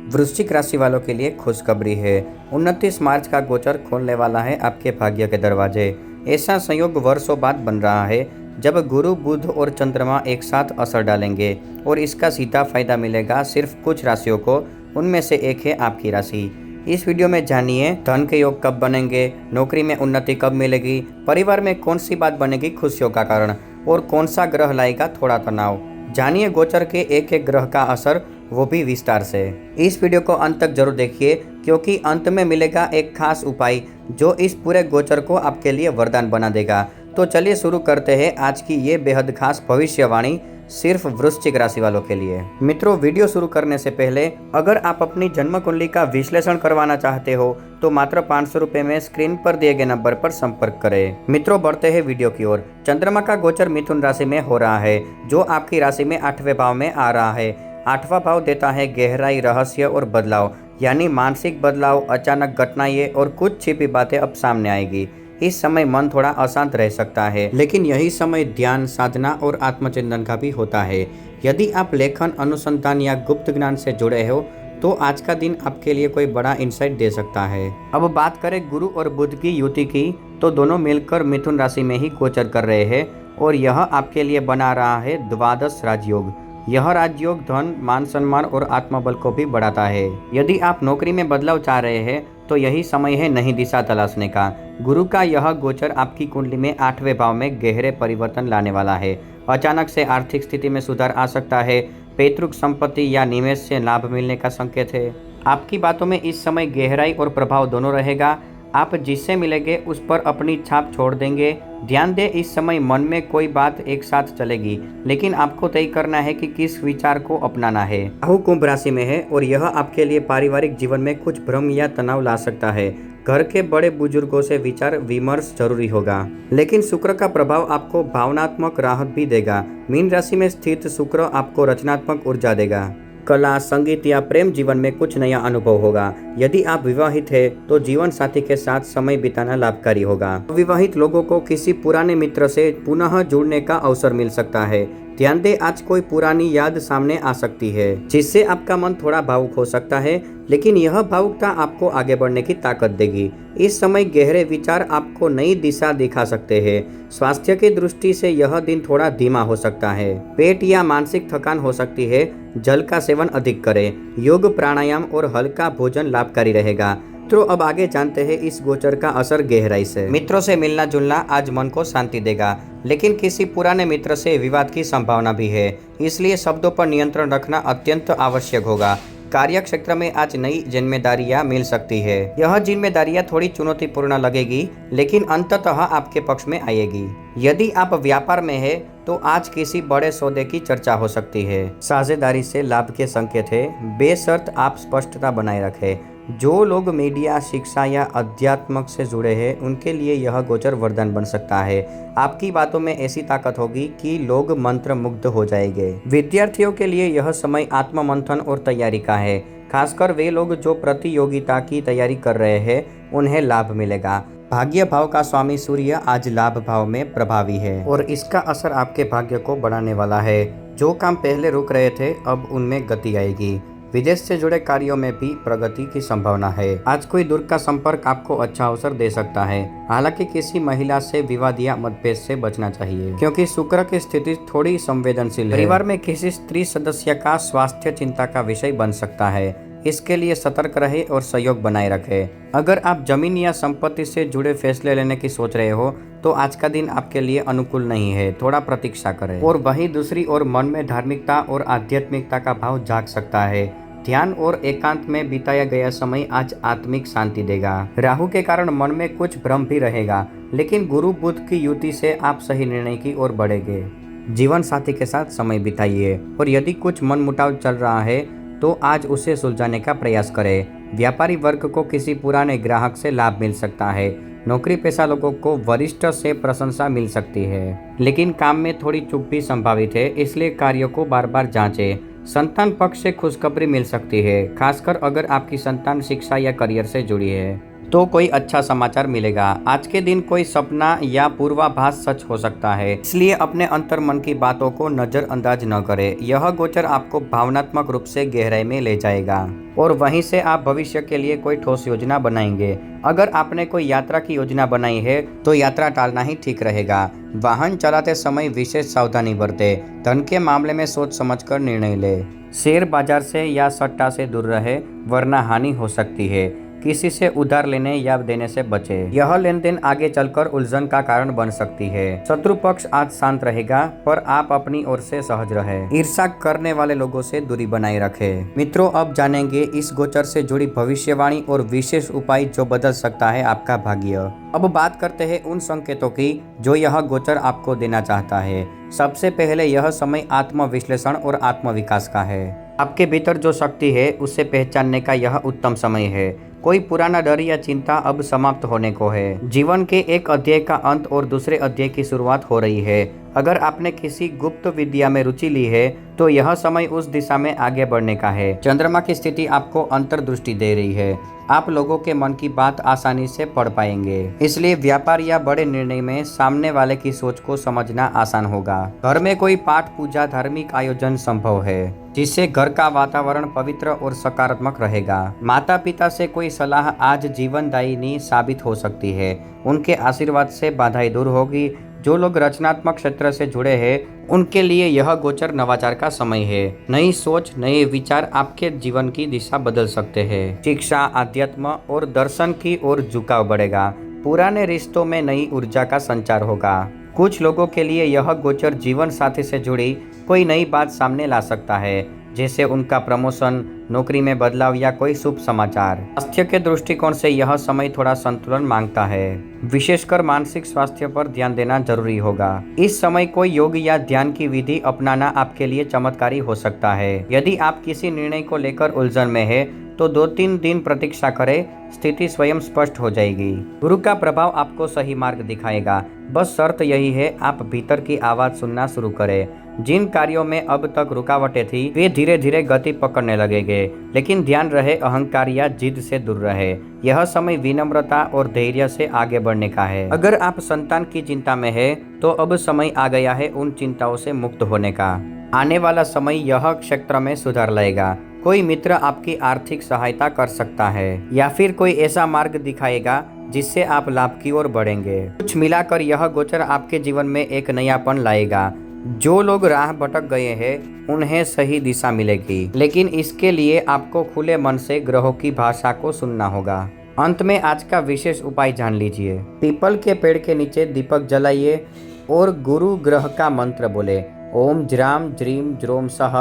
वृश्चिक राशि वालों के लिए खुशखबरी है। 29 मार्च का गोचर खोलने वाला है आपके भाग्य के दरवाजे। ऐसा संयोग वर्षों बाद बन रहा है जब गुरु, बुध और चंद्रमा एक साथ असर डालेंगे और इसका सीधा फायदा मिलेगा सिर्फ कुछ राशियों को। उनमें से एक है आपकी राशि। इस वीडियो में जानिए धन के योग कब बनेंगे, नौकरी में उन्नति कब मिलेगी, परिवार में कौन सी बात बनेगी खुशियों का कारण और कौन सा ग्रह लाएगा थोड़ा तनाव। जानिए गोचर के एक एक ग्रह का असर, वो भी विस्तार से। इस वीडियो को अंत तक जरूर देखिए क्योंकि अंत में मिलेगा एक खास उपाय जो इस पूरे गोचर को आपके लिए वरदान बना देगा। तो चलिए शुरू करते हैं आज की ये बेहद खास भविष्यवाणी सिर्फ वृश्चिक राशि वालों के लिए। मित्रों, वीडियो शुरू करने से पहले अगर आप अपनी जन्म कुंडली का विश्लेषण करवाना चाहते हो तो मात्र 500 रुपए में स्क्रीन पर दिए गए नंबर पर संपर्क करें। मित्रों, बढ़ते हैं वीडियो की ओर। चंद्रमा का गोचर मिथुन राशि में हो रहा है जो आपकी राशि में 8वें भाव में आ रहा है। 8वां भाव देता है गहराई, रहस्य और बदलाव, यानी मानसिक बदलाव, अचानक घटनाएं और कुछ छिपी बातें अब सामने आएगी। इस समय मन थोड़ा अशांत रह सकता है, लेकिन यही समय ध्यान, साधना और आत्मचिंतन का भी होता है। यदि आप लेखन, अनुसंधान या गुप्त ज्ञान से जुड़े हो तो आज का दिन आपके लिए कोई बड़ा इंसाइट दे सकता है। अब बात करें गुरु और बुध की युति की, तो दोनों मिलकर मिथुन राशि में ही गोचर कर रहे हैं और यह आपके लिए बना रहा है द्वादश राजयोग। यह राजयोग धन, मान सम्मान और आत्मबल को भी बढ़ाता है। यदि आप नौकरी में बदलाव चाह रहे हैं तो यही समय है नई दिशा तलाशने का। गुरु का यह गोचर आपकी कुंडली में 8वें भाव में गहरे परिवर्तन लाने वाला है। अचानक से आर्थिक स्थिति में सुधार आ सकता है। पैतृक संपत्ति या निवेश से लाभ मिलने का संकेत है। आपकी बातों में इस समय गहराई और प्रभाव दोनों रहेगा। आप जिससे मिलेंगे उस पर अपनी छाप छोड़ देंगे। ध्यान दें, इस समय मन में कोई बात एक साथ चलेगी, लेकिन आपको तय करना है कि किस विचार को अपनाना है। राहु कुंभ राशि में है और यह आपके लिए पारिवारिक जीवन में कुछ भ्रम या तनाव ला सकता है। घर के बड़े बुजुर्गों से विचार विमर्श जरूरी होगा, लेकिन शुक्र का प्रभाव आपको भावनात्मक राहत भी देगा। मीन राशि में स्थित शुक्र आपको रचनात्मक ऊर्जा देगा। कला, संगीत या प्रेम जीवन में कुछ नया अनुभव होगा। यदि आप विवाहित हैं तो जीवन साथी के साथ समय बिताना लाभकारी होगा। अविवाहित लोगों को किसी पुराने मित्र से पुनः जुड़ने का अवसर मिल सकता है। ध्यान दें, आज कोई पुरानी याद सामने आ सकती है जिससे आपका मन थोड़ा भावुक हो सकता है, लेकिन यह भावुकता आपको आगे बढ़ने की ताकत देगी। इस समय गहरे विचार आपको नई दिशा दिखा सकते हैं। स्वास्थ्य की दृष्टि से यह दिन थोड़ा धीमा हो सकता है। पेट या मानसिक थकान हो सकती है। जल का सेवन अधिक करें। योग, प्राणायाम और हल्का भोजन लाभकारी रहेगा। तो अब आगे जानते हैं इस गोचर का असर गहराई से। मित्रों से मिलना जुलना आज मन को शांति देगा, लेकिन किसी पुराने मित्र से विवाद की संभावना भी है, इसलिए शब्दों पर नियंत्रण रखना अत्यंत आवश्यक होगा। कार्य क्षेत्र में आज नई जिम्मेदारियां मिल सकती है। यह जिम्मेदारियां थोड़ी चुनौतीपूर्ण लगेगी, लेकिन अंततः आपके पक्ष में आएगी। यदि आप व्यापार में है तो आज किसी बड़े सौदे की चर्चा हो सकती है। साझेदारी से लाभ के संकेत है। बेशर्त आप स्पष्टता बनाए रखें। जो लोग मीडिया, शिक्षा या अध्यात्म से जुड़े हैं उनके लिए यह गोचर वरदान बन सकता है। आपकी बातों में ऐसी ताकत होगी कि लोग मंत्र मुग्ध हो जाएंगे। विद्यार्थियों के लिए यह समय आत्म मंथन और तैयारी का है। खासकर वे लोग जो प्रतियोगिता की तैयारी कर रहे हैं उन्हें लाभ मिलेगा। भाग्य भाव का स्वामी सूर्य आज लाभ भाव में प्रभावी है और इसका असर आपके भाग्य को बढ़ाने वाला है। जो काम पहले रुक रहे थे अब उनमें गति आएगी। विदेश से जुड़े कार्यों में भी प्रगति की संभावना है। आज कोई दूर का संपर्क आपको अच्छा अवसर दे सकता है। हालांकि किसी महिला से विवाद या मतभेद से बचना चाहिए क्योंकि शुक्र की स्थिति थोड़ी संवेदनशील है। परिवार में किसी स्त्री सदस्य का स्वास्थ्य चिंता का विषय बन सकता है, इसके लिए सतर्क रहे और सहयोग बनाए रखें। अगर आप जमीन या संपत्ति से जुड़े फैसले लेने की सोच रहे हो तो आज का दिन आपके लिए अनुकूल नहीं है, थोड़ा प्रतीक्षा करें। और वहीं दूसरी ओर मन में धार्मिकता और आध्यात्मिकता का भाव जाग सकता है। ध्यान और एकांत में बिताया गया समय आज आत्मिक शांति देगा। राहु के कारण मन में कुछ भ्रम भी रहेगा, लेकिन गुरु बुध की युति से आप सही निर्णय की ओर बढ़ेंगे। जीवन साथी के साथ समय बिताइए और यदि कुछ मनमुटाव चल रहा है तो आज उसे सुलझाने का प्रयास करें। व्यापारी वर्ग को किसी पुराने ग्राहक से लाभ मिल सकता है। नौकरी पेशा लोगों को वरिष्ठ से प्रशंसा मिल सकती है, लेकिन काम में थोड़ी चूक भी संभावित है, इसलिए कार्यों को बार बार जांचें। संतान पक्ष से खुशखबरी मिल सकती है, खासकर अगर आपकी संतान शिक्षा या करियर से जुड़ी है। तो कोई अच्छा समाचार मिलेगा। आज के दिन कोई सपना या पूर्वाभास सच हो सकता है, इसलिए अपने अंतर मन की बातों को नजरअंदाज न करें। यह गोचर आपको भावनात्मक रूप से गहराई में ले जाएगा और वहीं से आप भविष्य के लिए कोई ठोस योजना बनाएंगे। अगर आपने कोई यात्रा की योजना बनाई है तो यात्रा टालना ही ठीक रहेगा। वाहन चलाते समय विशेष सावधानी बरतें। धन के मामले में सोच समझकर निर्णय ले। शेयर बाजार से या सट्टा से दूर रहे, वरना हानि हो सकती है। किसी से उधार लेने या देने से बचे। यह लेन देन आगे चलकर उलझन का कारण बन सकती है। शत्रु पक्ष आज शांत रहेगा, पर आप अपनी ओर से सहज रहे। ईर्ष्या करने वाले लोगों से दूरी बनाए रखें। मित्रों, अब जानेंगे इस गोचर से जुड़ी भविष्यवाणी और विशेष उपाय जो बदल सकता है आपका भाग्य। अब बात करते हैं उन संकेतों की जो यह गोचर आपको देना चाहता है। सबसे पहले, यह समय आत्मविश्लेषण और आत्मविकास का है। आपके भीतर जो शक्ति है उसे पहचानने का यह उत्तम समय है। कोई पुराना डर या चिंता अब समाप्त होने को है। जीवन के एक अध्याय का अंत और दूसरे अध्याय की शुरुआत हो रही है। अगर आपने किसी गुप्त विद्या में रुचि ली है तो यह समय उस दिशा में आगे बढ़ने का है। चंद्रमा की स्थिति आपको अंतर्दृष्टि दे रही है। आप लोगों के मन की बात आसानी से पढ़ पाएंगे, इसलिए व्यापार या बड़े निर्णय में सामने वाले की सोच को समझना आसान होगा। घर में कोई पाठ, पूजा, धार्मिक आयोजन संभव है जिससे घर का वातावरण पवित्र और सकारात्मक रहेगा। माता पिता से कोई सलाह आज जीवनदायिनी साबित हो सकती है। उनके आशीर्वाद से बाधाएं दूर होगी। जो लोग रचनात्मक क्षेत्र से जुड़े हैं उनके लिए यह गोचर नवाचार का समय है। नई सोच, नए विचार आपके जीवन की दिशा बदल सकते हैं। शिक्षा, अध्यात्म और दर्शन की ओर झुकाव बढ़ेगा। पुराने रिश्तों में नई ऊर्जा का संचार होगा। कुछ लोगों के लिए यह गोचर जीवन साथी से जुड़ी कोई नई बात सामने ला सकता है, जैसे उनका प्रमोशन, नौकरी में बदलाव या कोई शुभ समाचार। स्वास्थ्य के दृष्टिकोण से यह समय थोड़ा संतुलन मांगता है। विशेषकर मानसिक स्वास्थ्य पर ध्यान देना जरूरी होगा। इस समय कोई योग या ध्यान की विधि अपनाना आपके लिए चमत्कारी हो सकता है। यदि आप किसी निर्णय को लेकर उलझन में है तो 2-3 दिन प्रतीक्षा करें, स्थिति स्वयं स्पष्ट हो जाएगी। गुरु का प्रभाव आपको सही मार्ग दिखाएगा। बस शर्त यही है, आप भीतर की आवाज सुनना शुरू करें। जिन कार्यों में अब तक रुकावटें थी वे धीरे धीरे गति पकड़ने लगेंगे, लेकिन ध्यान रहे अहंकार या जिद से दूर रहे। यह समय विनम्रता और धैर्य से आगे बढ़ने का है। अगर आप संतान की चिंता में है तो अब समय आ गया है उन चिंताओं से मुक्त होने का। आने वाला समय यह क्षेत्र में सुधार लाएगा। कोई मित्र आपकी आर्थिक सहायता कर सकता है या फिर कोई ऐसा मार्ग दिखाएगा जिससे आप लाभ की ओर बढ़ेंगे। कुछ मिलाकर यह गोचर आपके जीवन में एक नयापन लाएगा। जो लोग राह भटक गए हैं उन्हें सही दिशा मिलेगी, लेकिन इसके लिए आपको खुले मन से ग्रहों की भाषा को सुनना होगा। अंत में आज का विशेष उपाय जान लीजिए। पीपल के पेड़ के नीचे दीपक जलाइए और गुरु ग्रह का मंत्र बोले, ओम ज्राम ज्रीम ज्रोम सह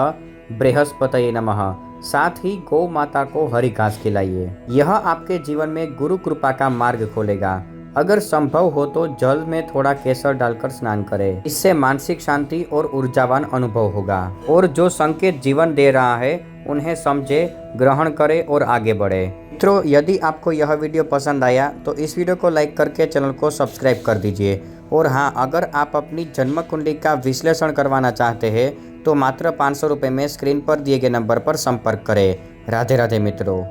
बृहस्पतये नमः। साथ ही गौ माता को हरी घास खिलाइए। यह आपके जीवन में गुरु कृपा का मार्ग खोलेगा। अगर संभव हो तो जल में थोड़ा केसर डालकर स्नान करें। इससे मानसिक शांति और ऊर्जावान अनुभव होगा। और जो संकेत जीवन दे रहा है उन्हें समझे, ग्रहण करें और आगे बढ़े। मित्रों, यदि आपको यह वीडियो पसंद आया तो इस वीडियो को लाइक करके चैनल को सब्सक्राइब कर दीजिए। और हाँ, अगर आप अपनी जन्म कुंडली का विश्लेषण करवाना चाहते हैं तो मात्र 500 रुपये में स्क्रीन पर दिए गए नंबर पर संपर्क करें। राधे राधे मित्रों।